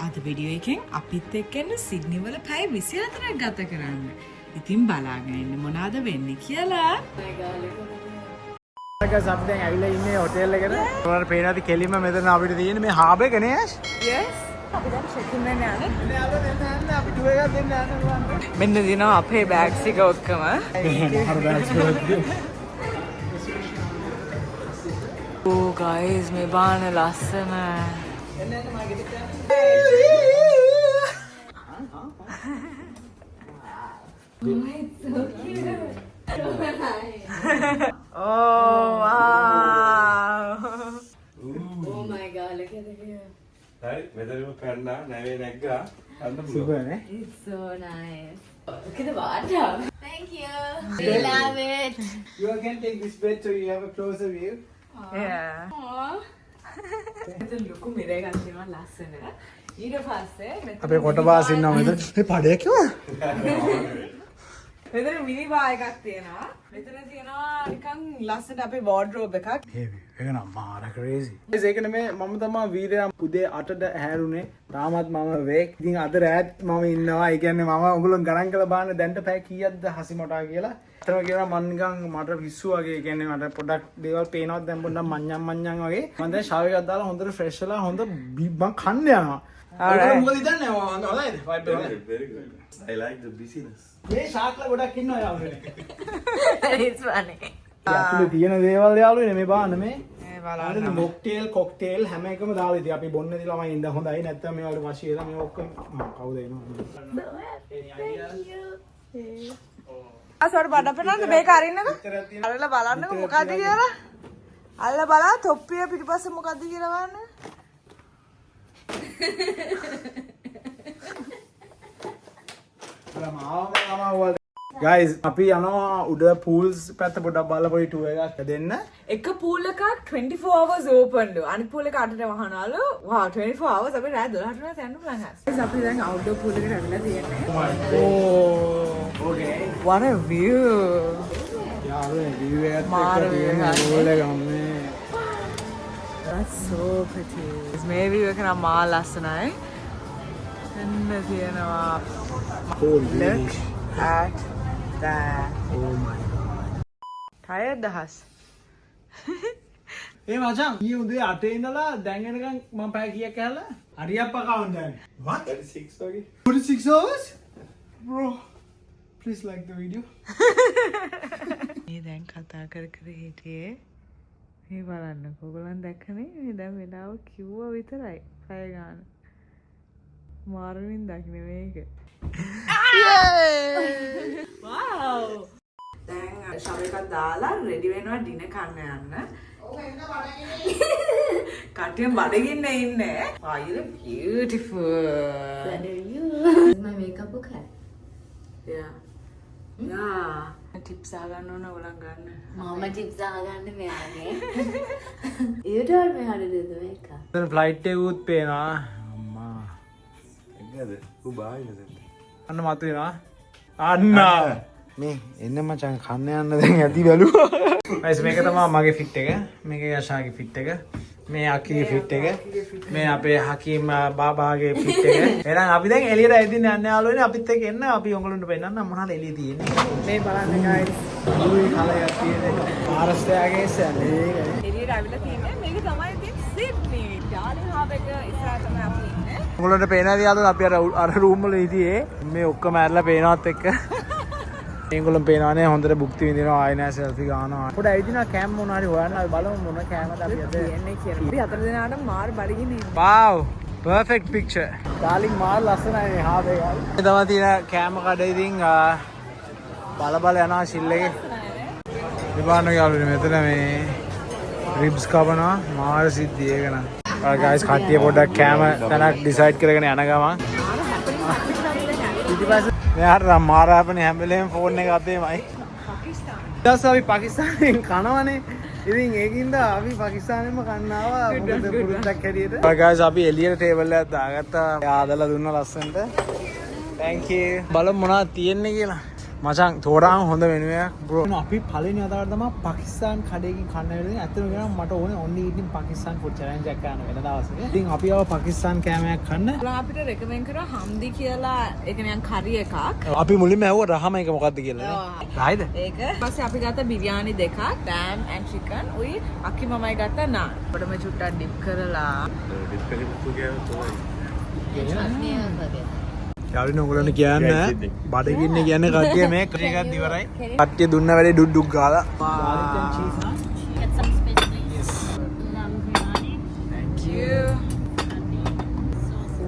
අද වීඩියෝ එකෙන් අපිත් එක්ක එන්න සිඩ්නි වල පැය 24ක් ගත කරන්න. ඉතින් බලාගෙන ඉන්න මොනවද වෙන්නේ කියලා. guys අපි දැන් ඇවිල්ලා ඉන්නේ හොටෙල් එකට. ඔයාලට පේනවාද කෙලින්ම මෙතන අපිට තියෙන්නේ මේ හාබ් එක නේ ඇෂ්? yes. අපි දැන් චෙක් ඉන් වෙන්න යන්නේ. එන්න අපි ටුවර් එකක් දෙන්න යනවා. මෙන්න දිනවා අපේ බෑග්ස් ටික ඔක්කොම. මහර බෑග්ස් ටික. Oh guys මේ බාන ලස්සන. Oh wow! Oh my god, look at it here. Right, මෙතනම පැන්නා නැවේ නැග්ගා අන්න සුපර් නේ. It's so nice. Look at the water. Thank you. We love it. You can take this bed so you have a closer view. Yeah. Aww. මෙතන ලොකු මිරේ එකක් තියෙනවා ලස්සන. ඊට පස්සේ මෙතන අපේ කොටබාස් ඉන්නවා මෙතන. මේ පඩේ කිව්වා? මෙතන මිනි බා එකක් තියෙනවා. මෙතන තියෙනවා නිකන් ලස්සන අපේ වෝඩ්‍රෝබ් එකක්. ඒක නම් මාර ක්‍රේසි. ඒකනේ මේ මම තමයි වීරයා උදේ 8ට හැරුනේ. තාමත් මම වේක්. ඉතින් අද රැත් මම ඉන්නවා. ඒ කියන්නේ මම උගලන් ගණන් කරලා බලන්න දැන්ට පැය කීයක්ද හසිමටා කියලා. අතම කියනවා මම නිකන් මට පිස්සු වගේ. ඒ කියන්නේ මට පොඩක් දේවල් පේනවත් දැන් පොඩ්ඩක් මඤ්ඤම් වගේ. මම දැන් ෂාවර් එකක් දාලා හොඳට ෆ්‍රෙෂ් වෙලා හොඳ මං කන්න යනවා. Alright. මොකද හිතන්නේ? හොඳයිද? වයිබ් එක. very good. I like the busyness. මේ ෂාක්ලා ගොඩක් ඉන්නවා යාළුවනේ. It's funny. ඇතුලේ තියෙන දේවල් යාළුවනේ මේ බාන්න මේ. මේ බලන්න. මොක්ටේල් කොක්ටේල් හැම එකම දාලා ඉතින් අපි බොන්න දී ළමයි ඉඳ හොඳයි නැත්නම් මේ වල වශී වෙලා මේ ඔක්කොම කවුද එනවා. අසවර බඩ පෙන්නන්න මේක අරින්නකෝ. අරලා බලන්නකෝ මොකද්ද කියලා. අල්ල බලන්න තොප්පිය පිටිපස්සේ මොකද්ද කියලා බලන්න. ගයිස් අපි යනවා උඩ පූල්ස් පැත්ත පොඩක් බලලා පොඩි ටුවර් එකක් දෙන්න. එක පූල් එකක් 24 hours open ලු. අනිත් පූල් එක 8ට වහනවලු. wow 24 hours අපි රාත් 12ට වෙනකන් යන්න පුළුවන් හස්. අපි දැන් outdoor pool එකට ඇවිල්ලා තියෙන්නේ. Oh okay. What a view. යාළුවනේ view එකත් මාර එක්ක තියෙන view එකක් pool එක ගම්මේ. That's so pretty. මේ view එක නම් මා ලස්සනයි. එන්න තියෙනවා. Holy Look at that. oh my god. Tired දහස්. ඒ මචං ඊයේ උදේ 8 ඉඳලා දැන් එනකන් මම පැය කීයක් ඇහලා? හරියක් පකවන්න දැන්. What? 36 වගේ 46 hours? Bro, please like the video. මේ දැන් කතා කර හිටියේ මේ බලන්න ඔයගොල්ලන් දැක්කනේ මේ දැන් වෙලාව කිව්වා විතරයි පැය ගන්න මාරුවෙන් දකින්න මේක wow දැන් ෂවර් එකක් දාලා රෙඩි වෙනවා ඩිනර් කන්න යන්න කටියෙන් බඩගින්න ඉන්නේ oh you look beautiful So do you? This is my makeup okay? yeah yeah tips ආගන්න ඕන ඔයගොල්ලන් ගන්න Mama tips ආගන්න මෙයාගේ. You told me how to do the makeup. දැන් ෆ්ලයිට් එකකුත් පේනවා. අම්මා. එන්නද ඌ බාහිර දැන් අන්න මතුවෙනවා. අන්න. මේ එන්න මචං කන්න යන්න දැන් ඇති බැලුවා. guys මේක තමයි මගේ ෆිට් එක. මේක යෂාගේ ෆිට් එක. මේ අකීගේ ෆිට් එක. මේ අපේ හකීම් බාබාගේ ෆිට් එක. එහෙනම් අපි දැන් එළියට ඇවිදින්න යන්නේ යාළුවනේ අපිත් එක්ක එන්න අපි උඹලන්ට පෙන්නන්න මොනවාද එළිය තියෙන්නේ. මේ බලන්න guys. මුයි කලයක් තියෙන්නේ. මහාරාෂ්ට්‍රයේ සැලේ. එළියට ඇවිල්ලා තියෙන්නේ මේක තමයි ඉතින් සිඩ්නි. ඩාර්ලින් හබ් එක ඉස්සරහ තමයි අපි ඉන්නේ. උඹලන්ට පේනවාද යාළුවනේ අපි අර රූම් වල ඉතියේ මේ ඔක්කොම ඇරලා පේනවත් එක්ක. මේගොල්ලෝ පේනවානේ හොඳට භුක්ති විඳිනවා ආයෙ නෑ සෙල්ෆි ගන්නවා. පොඩ ඇවිදිනා කැම් මොන හරි හොයන්න අපි බලමු මොන කැමද අපි අද එන්නේ කියලා. අපි හතර දෙනාට මාර බඩගින්න ඉන්නේ. wow perfect picture. ඩාර්ලින් මාර ලස්සනයි මේ හාබේ යාළුවා. මේ තමයි තියෙන කැම කඩ ඉතින් බල යනවා ෂිල් එකේ. ඉබාන යාළුවනේ මෙතන මේ රිබ්ස් කවනවා මාර සිද්ධිය ඒක නා. guys කට්ටිය පොඩක් කැම තැනක් ඩිසයිඩ් කරගෙන යන ගමන් ඊට මෙයාට මාර හැපෙන හැම වෙලේම ෆෝන් එක අතේමයි. ඊට අපි පාකිස්තානෙන් කනවනේ. ඉතින් ඒකින්ද අපි පාකිස්තානෙන්ම කන්න ආවා මොකද පුරුද්දක් හැටියට. guys අපි එළියට ටේබල් එකක් දාගත්තා. ආදලා දුන්නා ලස්සනට. thank you. බලමු මොනවද තියෙන්නේ කියලා. මචං තෝරාම හොඳ වෙනුවක් බ්‍රෝ. අපි පළවෙනි වතාවට තමයි පාකිස්තාන් කඩේකින් කන්න වෙලාදී ඇත්තටම කියනවා මට ඕනේ only eating Pakistan food challenge එකක් කරන්න වෙන දවසක. ඉතින් අපි ආව පාකිස්තාන් කෑමයක් කන්න. අපිට රෙකමෙන්ඩ් කරා හම්දි කියලා ඒක නිකන් කරි එකක්. අපි මුලින්ම ඇහුවා රහම එක මොකක්ද කියලා. රායිද? ඒක. ඊපස්සේ අපි ගත්ත බිරියානි දෙකක්, lamb and chicken. උයි අක්කි මමයි ගත්ත නාන්. පොඩම චුට්ටක් ඩිප් කරලා. ඩිප් කරලා තුගේව යාළුවනේ ඔයගොල්ලන්ට කියන්න බඩගින්න කියන්නේ කට්ටිය මේ එකක් ඉවරයි. කට්ටිය දුන්න වැඩේ ඩුක් ගාලා. Thank you.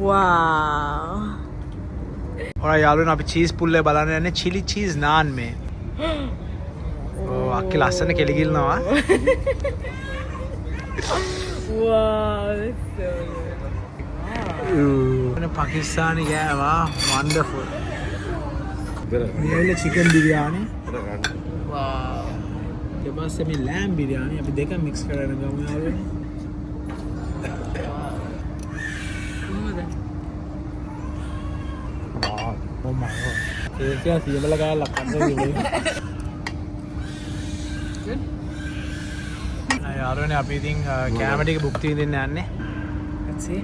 Wow. ඔයා යාළුවනේ අපි චීස් පුල්ලේ බලන්න යන්නේ chili cheese naan මේ. ඕ අක්කි ලස්සන කෙලිගිල්නවා. Wow, that's so good. Pakistani gෑවා wonderful. මේල chicken biryani. Wow. ඊට පස්සේ මේ lamb biryani අපි දෙක mix කරගෙන ගමු යාළුවනේ. Oh my god. ඒක සියබල ගාලා කන්නේ. Good. යාළුවනේ අපි ඉතින් කැම ටික බුක් තියන්න යන්නේ. Let's see.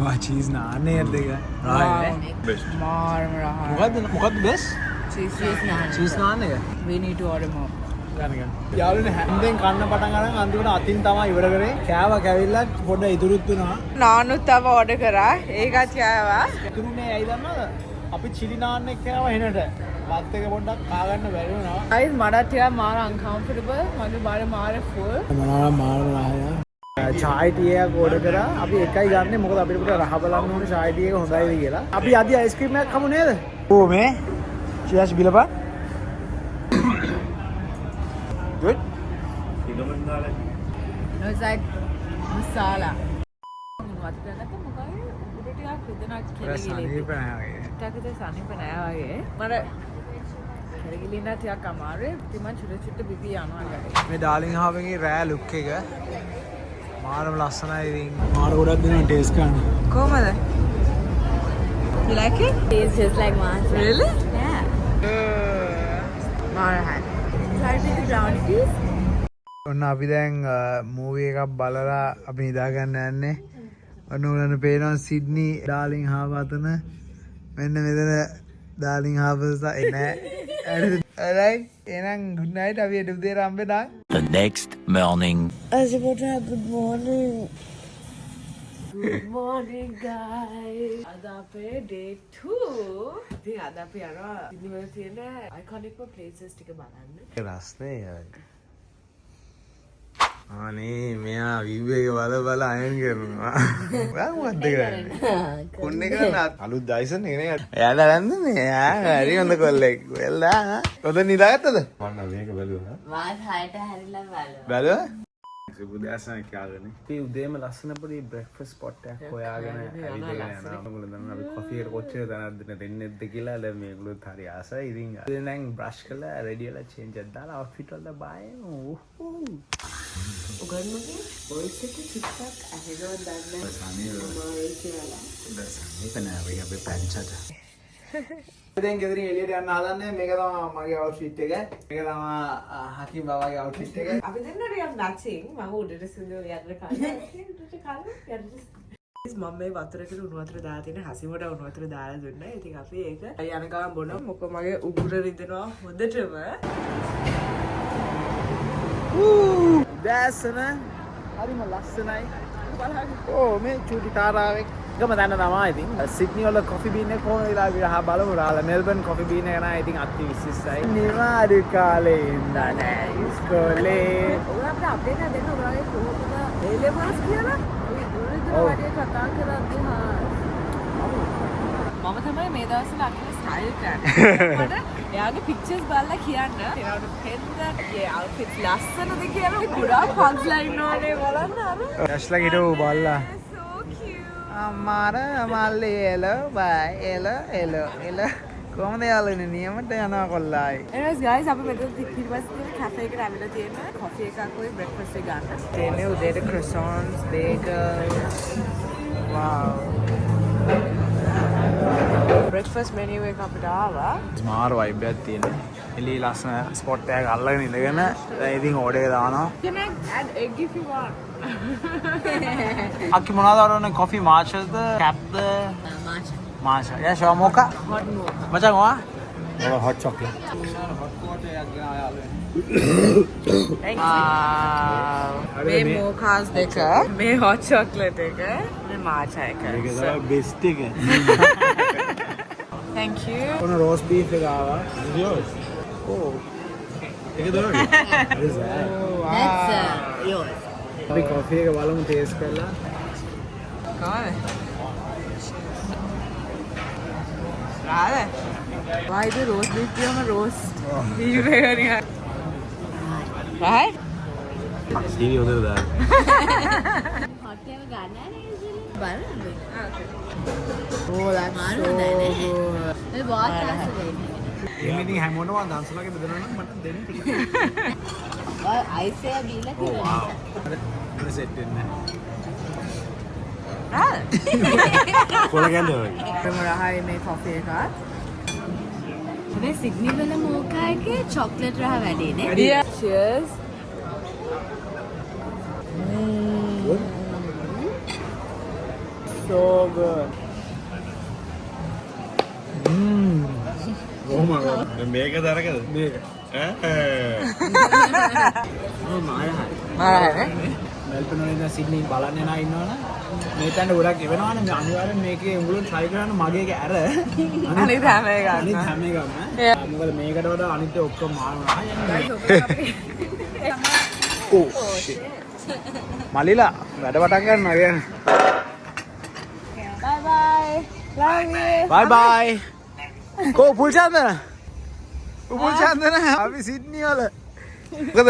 වා චීස් නාන්නේ දෙක. මොකද්ද බෙස්? Cheese naan. චීස් නාන්න එක. We need to order more. ගන්න. යාළුවනේ හැන්දෙන් කන්න පටන් ගන්න අන්තිමට අතින් තමයි ඉවර කරේ. කෑවා කැවිල්ලා පොඩ ඉතුරුත් වුණා. නානුත් තව order කරා. ඒකත් කෑවා. ඉතුරුනේ ඇයි දන්නවද? අපි chili naan එක කෑවා හෙනට. බත් එක පොඩ්ඩක් කා ගන්න බැරි වුණා. Guys, මට ටිකක් මාර uncomfortable. මගේ බඩ මාර full. මොනවා මාර රහය. චායි ටී එකක් ඕඩර් කරා. අපි එකයි ගන්නෙ මොකද අපිට පොඩ රහ බලන්න ඕනේ චායි ටී එක හොඳයිද කියලා. අපි අද අයිස්ක්‍රීම් එකක් කමු නේද? ඕ මේ. cheers බිලපන්. Good. No, it's like masala. සනීප නැහැ. ටකද සනීප නෑ වගේ. මට කෙරගිලින්න ටිකක් අමාරුයි. ඉතින් මම චුට්ට චුට්ට බිබී යනවා ගානේ. මේ ඩාර්ලින් හාවගේ රෑ ලුක් එක මාරම ලස්සනයි ඉතින්. මාර ගොඩක් දෙනවා ටේස්ට් ගන්න. කොහමද? You like it? Tastes just like mine. Really? Yeah. මාරයි. Try to do brownie piece. ඔන්න අපි දැන් මූවී එකක් බලලා අපි නිදා ගන්න යන්නේ. ඔන්න උලන්න පේනවා සිඩ්නි ඩාර්ලින් හාව අතන. මෙන්න මෙතන ඩාර්ලින් හාව එන්නේ. Alright. එහෙනම් good night. අපි හෙට උදේ හම්බෙනවා. The next morning. Azibota, good morning. Good morning, guys. අද අපේ day 2. ඉතින් අද අපි යනවා සිඩ්නි වල තියෙන iconic places ටික බලන්න. රස්නේ අනේ මෙයා view එක බල අයන් කරනවා. ඔයා මොකද්ද කරන්නේ? කොන්නේ කරන අලුත් Dyson එක නේ. එයාලා නැන්දනේ. හරි හොඳ කොල්ලෙක්. වෙල්ලා. ඔතන නිදාගත්තද? මම මේක බැලුවා. මාත් හයට හැරිලා බලනවා. බැලුවා? සුබුදාසන කාලනේ. අපි උදේම ලස්සන පොඩි බ්‍රෙක්ෆාස්ට් ස්පොට් එකක් හොයාගෙන ඇවිදගෙන යනවා. ඔයගොල්ලෝ දන්නවා අපි කොෆි එක කොච්චර දැනක්ද දෙන්නේද කියලා දැන් මේගොල්ලෝත් හරි ආසයි. ඉතින් දැන් බ්‍රෂ් කරලා රෙඩි වෙලා චේන්ජ් එකක් දාලා අවුට්ෆිට් වලට බායමු. උගන්මගේ voice එක ටිකක් ඇහෙනවද දන්නේ නැහැ. දැන් ගෙදරින් එළියට යන්න හදන්නේ. මේක තමයි මගේ අවුට්ෆිට් එක. මේක තමයි හකිම් බබාගේ අවුට්ෆිට් එක. අපි දෙන්නට යම් නැචින් මම උඩට සින්දුව යන්න කලින් මම මේ වතුරකට උණු වතුර දාලා තියෙන හසිමට උණු වතුර දාලා දුන්නා. ඉතින් අපි ඒක යන ගමන් බොනවා. මොකද මගේ උගුර රිදෙනවා හොඳටම. දැසන හරිම ලස්සනයි. ඕ මේ චූටි තාරාවෙක් ගම දන්න තමයි ඉතින් සිඩ්නි වල කොෆි බීන් එක කොහොමද කියලා අපි අහලා බලමු. රාලා මෙල්බන් කොෆි බීන් එක නෑ ඉතින් අති විශේෂයි. නිවාඩු කාලේ ඉඳලා නෑ ඉස්කෝලේ. ඔයාලා අපිට අප්ඩේට් එකක් දෙන්න ඔයාලගේ කොහොමද A levels කියලා? ඔය දුරදිග වැඩි කතා කරද්දී මම තමයි මේ දවස්වල අකිල ස්ටයිල් කරන්නේ. මට එයාගේ පික්චර්ස් බලලා කියන්න. එයාට හෙන්ද ඒ අවුට්ෆිට් ලස්සනද කියලා ගොඩාක් හග්ස්ලා ඉන්නෝනේ බලන්න අර. ඇස්ලා හිටව බල්ලා. So cute. අම්මාර මල්ලි එලෝ බයි එලෝ කොහොමද යාළුවනේ නියමට යනවා කොල්ලායි. Anyways guys අපි මෙතන පිටිපස්සේ තියෙන කැෆේ එකට ඇවිල්ලා තියෙනවා. කොෆි එකක් ඔය බ්‍රෙක්ෆාස්ට් එක ගන්න. තියෙන්නේ උදේට croissants, bagels. Wow. breakfast menu එක අපිට ආවා. මාර වයිබ් එකක් තියෙනවා. එළිය ලස්සන ස්පොට් එකක් අල්ලගෙන ඉඳගෙන දැන් ඉතින් ඕඩර් එක දානවා. Can I add egg if you want? අක්කි මොනවද අරන්නේ? coffee matchaද? capද? matcha. Yeah, sure mocha. Hot mocha. මචං ඔයා? ඔය hot chocolate. hot water එකක් ගෙන ආයාලු. මේ mochas දෙක, මේ hot chocolate එක, මේ matcha එක. ඒක තමයි best එක. Thank you. ඔන්න roast beef එක ආවා. yours. Oh. ඒක දොරේ. What is that? That's yours. අපි coffee එක බලමු taste කරලා. Come on. Why the roast beef කියම roast beef එක නිකන්. Right? සීනි හොඳට දාන්න. hot එක ගන්න නෑ බලන්න. Oh, that's so good. මේ වාස් ආසෙයි. එහෙම ඉතින් හැමෝටම දන්සලගේ බෙදනවා නම් මට දෙන්න ටිකක්. ඔය අයිස් එක බීලා තියෙනවා. මම සෙට් වෙන්නේ Right? නැහැ. කොළ ගැන්ද වගේ. මේ රහයි මේ coffee එකත්. මේ සිඩ්නි වල මෝකා එකේ චොක්ලට් රහ වැඩි නේ. Yeah. Cheers. Good? So good. Oh my god. මේක දරකද? මේක. මාරහයි. මෙල්බන් වල ඉඳන් සිඩ්නි බලන්න එනා ඉන්නවනේ. මේ තැන ගොඩක් එවෙනවනේ. මේ අනිවාර්යෙන් මේකේ උඹලෝ try කරන්න මගේ එක ඇර. අනිත් හැම එකක්ම. අනිත් හැම එකක්ම. මොකද මේකට වඩා අනිත් ඔක්කොම මානවා. Oh shit. මලිලා වැඩ පටන් ගන්නවා කියන්නේ. Bye bye. Love you. Bye bye. Ko full Chandana. Full Chandana අපි සිඩ්නි වල.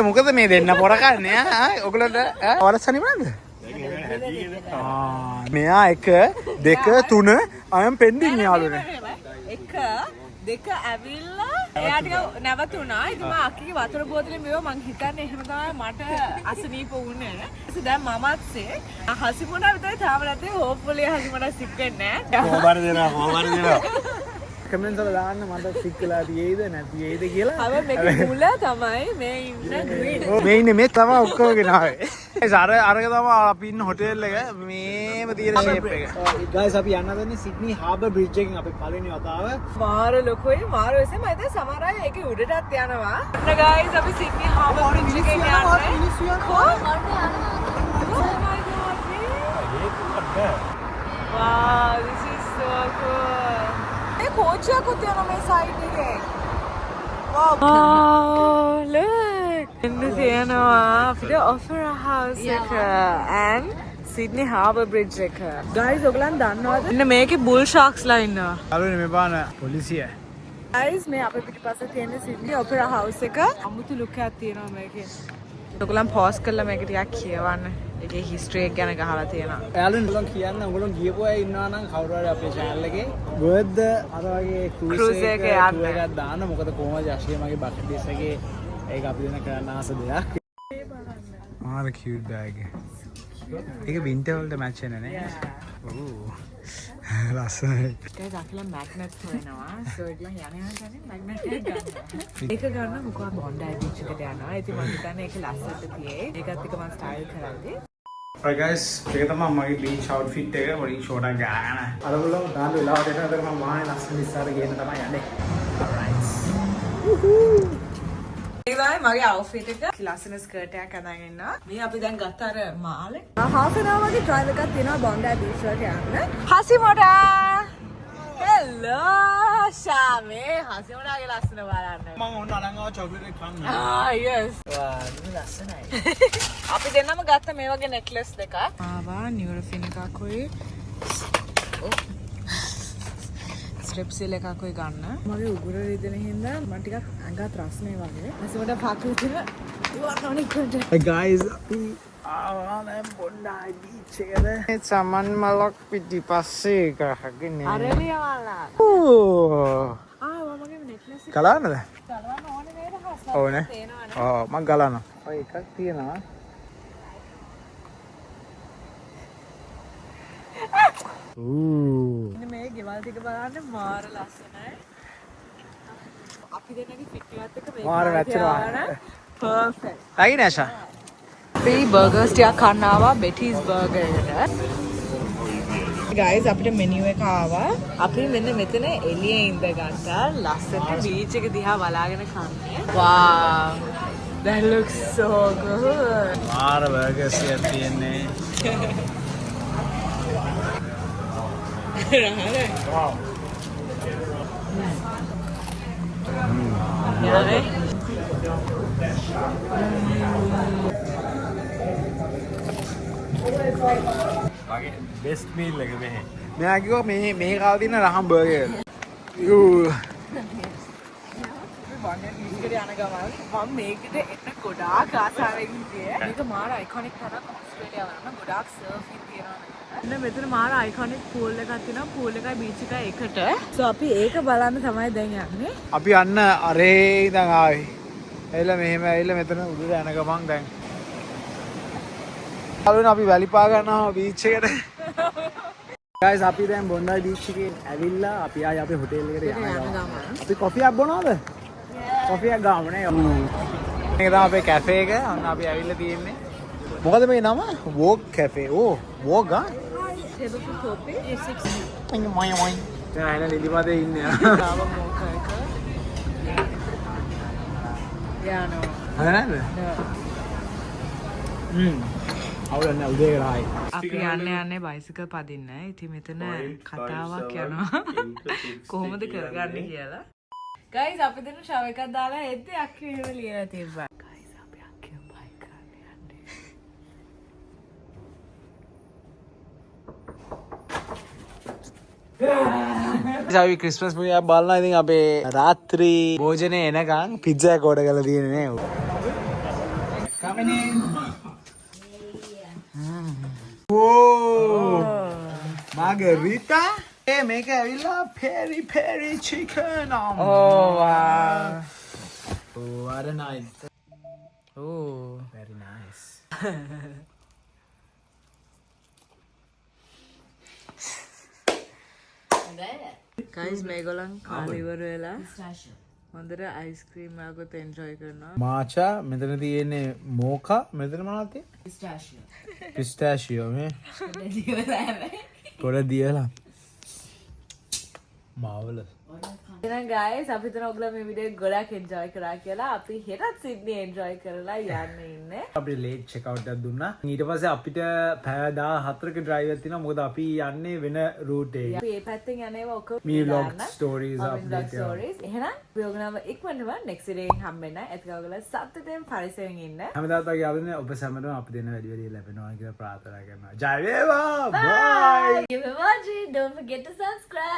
මොකද මේ දෙන්න පොර කන්නේ ආ? ඔයගොල්ලන්ට වරසනි මොනවද? මෙයා 1 2 3 අයම් පෙන්ඩින් යාළුවනේ. 1 2 ඇවිල්ලා එයා ටික නැවතුණා. ඉතින් මම අක්කිගේ වතුර බෝතලෙන් මේව මං හිතන්නේ එහෙම තමයි මට අසනීප වුණේ. ඊට දැන් මමත් සික්. හසිමුණා විතරයි තාම නැත්තේ. හෝප්ෆුලි හසිමුණා සික් වෙන්නේ නැහැ. කොහොමද දෙනවා. කමෙන්ට් වල දාන්න මට සික් වෙලා තියෙයිද නැතියිද කියලා. හැබැයි මේකේ මුල තමයි මේ ඉන්න ග්‍රීන්. මේ ඉන්නේ මේ තමයි ඔක්කොම ගෙනාවේ. අරක තමයි අපි ඉන්න හොටෙල් එක මේම තියෙන ෂේප් එක. ගයිස් අපි යන්න දෙන්නේ සිඩ්නි හාබර් බ්‍රිජ් එකෙන් අපි පළවෙනි වතාව. මාර ලොකුයි මාර වෙසේ මම හිතුවේ සමහර අය ඒකේ උඩටත් යනවා. අන්න ගයිස් අපි සිඩ්නි හාබර් බ්‍රිජ් එකේ යන්නේ. කොහොමද යනවා? Oh my god. Wow, this is so cool. මේ කෝච්චියකුත් යනවා මේ සයිඩ් එකේ. Wow, look. එන්න තියෙනවා අපිට ඔපෙරා හවුස් එක and Sydney Harbour Bridge එක. Guys, ඔයගලන් දන්නවද? ඉන්න මේකේ bull sharks ලා ඉන්නවා. හලුනේ මේ බාන පොලිසිය. Guys, මේ අපේ පිටිපස්සේ තියෙන Sydney Opera House එක. අමුතු look එකක් තියෙනවා මේකේ. ඔයගලන් pause කරලා මේක ටිකක් කියවන්න. ඒකේ history එක ගැන ගහලා තියෙනවා. එයාලුන් කියන්න ඔයගොල්ලෝ ගියපු අය ඉන්නවා නම් කවුරු හරි අපේ channel එකේ worth the අර වගේ cruise එකක් දාන්න. මොකද කොහොමද යශිය මගේ bucket list එකේ ඒක අපි දෙන කරන්න ආස දෙයක්. මාර cute bag එක. ඒක winter වලට match වෙන නේ. ඔව්. ලස්සනයි. ඒක අකලා magnet හොයනවා. so ඒගොල්ලන් යන්නේ නැහැ magnet එක ගන්න. ඒක ගන්න මොකක්ද Bondi Beach එකට යනවා. ඉතින් මම හිතන්නේ ඒක ලස්සනට තියෙයි. ඒකත් එක මම style කරද්දී. Alright guys, ඒක තමයි මගේ beach outfit එක. පොඩි ෂෝට් එකක් ගන්න. අර බලමු දාන්න වෙලාවට එනකොට මම වාහනේ ලස්සන ඉස්සරහට ගේන්න තමයි යන්නේ. Alright. ඒක තමයි මගේ outfit එක. ලස්සන skirt එකක් අඳගෙන ඉන්නවා. මේ අපි දැන් ගත්ත අර මාලේ. half an hour වගේ drive එකක් තියෙනවා Bondi Beach වලට යන්න. හසිමොඩා. hello ශාමේ. හසිමොඩාගේ ලස්සන බලන්න. මම ඕන අරන් ආව chocolate එක කන්න. yes. වා, ලස්සනයි. අපි දෙන්නම ගත්ත මේ වගේ necklace දෙකක්. ආවා නියුරොෆින් එකකුයි. ස්ට්‍රිප් සීල් එකකුයි ගන්න. මගේ උගුර රිදෙන හින්දා මම ටිකක් ඇඟත් රස්නේ වගේ. හසිමොඩා පාකුතින Hey guys, අපි ආවා දැන් Bondi Beach එකට. මේ සමන් මලක් පිටිපස්සේ එකකින් නේ. අරලියවලා. ඕ. මගේ necklace එක ගලන්නද? ගලවන්න ඕනේ නේද හස්? ඕනේ. ඔව් මම ගලනවා. ඔය එකක් තියෙනවා. ඌ. ඉතින් මේ ගෙවල් ගෙවල් ටික බලන්න මාර ලස්සනයි. අපි දෙන්නගේ ෆිට් එකත් එක්ක මේක මාර වැච්චෙනවා. පර්ෆෙක්ට්. ලයි නැෂා. අපි බර්ගර්ස් ටිකක් කන්න ආවා බෙටිස් බර්ගර් එකට. ගයිස් අපිට මෙනියු එක ආවා. අපි මෙන්න මෙතන එළියේ ඉඳගත්තා. ලස්සනට බීච් එක දිහා බලාගෙන කන්නේ. Wow. That looks so good. මාර බර්ගර්ස් එකක් තියෙන්නේ. Wow. යානේ. මගේ බෙස්ට් මීල් එක මෙහෙ. මෙයා කිව්වා මේ කාව තියෙන රහම් බර්ගර්. යූ. වන්නේ බීච් එකට යන ගමන් මම මේකට එන්න ගොඩාක් ආසාවෙන් හිටියේ. මේක මාර අයිකොනික් තැනක් ඔස්ට්‍රේලියාව වල ගොඩාක් සර්ෆින් තියෙනවා. එන්න මෙතන මාර අයිකොනික් පූල් එකක් තියෙනවා. පූල් එකයි බීච් එකයි එකට. සෝ අපි ඒක බලන්න තමයි දැන් යන්නේ. අපි අන්න අරේ ඉඳන් ආවේ. එළ මෙහෙම ඇවිල්ලා මෙතන උඩට යන ගමන් දැන්. අලුත් අපි වැලිපා ගන්නවා බීච් එකට. guys අපි දැන් බොන්ඩයි බීච් එකේ ඇවිල්ලා අපි ආයේ අපේ හොටෙල් එකට යන ගමන්. අපි කොෆි එකක් බොනවද? කොෆි එකක් ගාමු නේ. මේක තමයි අපේ කැෆේ එක. අන්න අපි ඇවිල්ලා තියෙන්නේ. මොකද මේ නම? වෝග් කැෆේ. ඕ වෝග් ආ. Table for coffee is 60. මොයි මොයි. දැන් ඇන නිදිමතේ ඉන්නේ. Lava mocha එක. Yeah, no. හරි නේද? අවුල නැහැ උදේ කරායි. අපි යන්නේ බයිසිකල් පදින්න. ඉතින් මෙතන කතාවක් යනවා. කොහොමද කරගන්නේ කියලා. ගයිස් අපි දෙන්න ෂවර් එකක් දාලා එද්දි අක්කි එහෙම ලියලා තිබ්බා. ගයිස් අපි අක්කි බයික් කරන්න යන්නේ. අපි ක්‍රිස්මස් මුවියක් බලනවා. ඉතින් අපේ රාත්‍රී භෝජනේ එනකන් පිට්සා එක ඕඩර් කරලා තියෙන්නේ නේ. Coming in. Whoa. Margarita. මේක ඇවිල්ලා peri peri chicken. Oh wow. Oh, what a nice. Oh. Very nice. Guys මේගොල්ලන් කාලා ඉවර වෙලා හොඳට අයිස්ක්‍රීම් එකත් එන්ජොයි කරනවා. මාචා මෙතන තියෙන්නේ මෝකා මෙතන මොනවද තියෙන්නේ? පිස්ටාෂියෝ මේ. පොඩ දියලා. මාවලස්. එහෙනම් ගයිස් අපි හිතන ඔයගොල්ලෝ මේ වීඩියෝ ගොඩක් එන්ජොයි කරා කියලා. අපි හෙටත් සිඩ්නි එන්ජොයි කරලා යන්න ඉන්නේ. අපි ලේට් චෙක් අවුට් එකක් දුන්නා. ඊට පස්සේ අපිට පැය 14ක ඩ්‍රයිව් එකක් තියෙනවා. මොකද අපි යන්නේ වෙන රූට් එකේ. අපි මේ පැත්තෙන් යන්නේ ඔක මේ vlog stories අප්ඩේට් stories. එහෙනම් අපි ඔයගොල්ලෝම ඉක්මනටම next video එකෙන් හම්බෙන්න. ඒත් ඔයගොල්ලෝ සතුටෙන් පරිසරයෙන් ඉන්න. හැමදාත් වගේ ආවනේ ඔබ සැමටම අපි දෙන්න වැඩි වැඩි ලැබෙනවා කියලා ප්‍රාර්ථනා කරනවා. ජය වේවා. බයි. Thank you for watching. Don't forget to subscribe.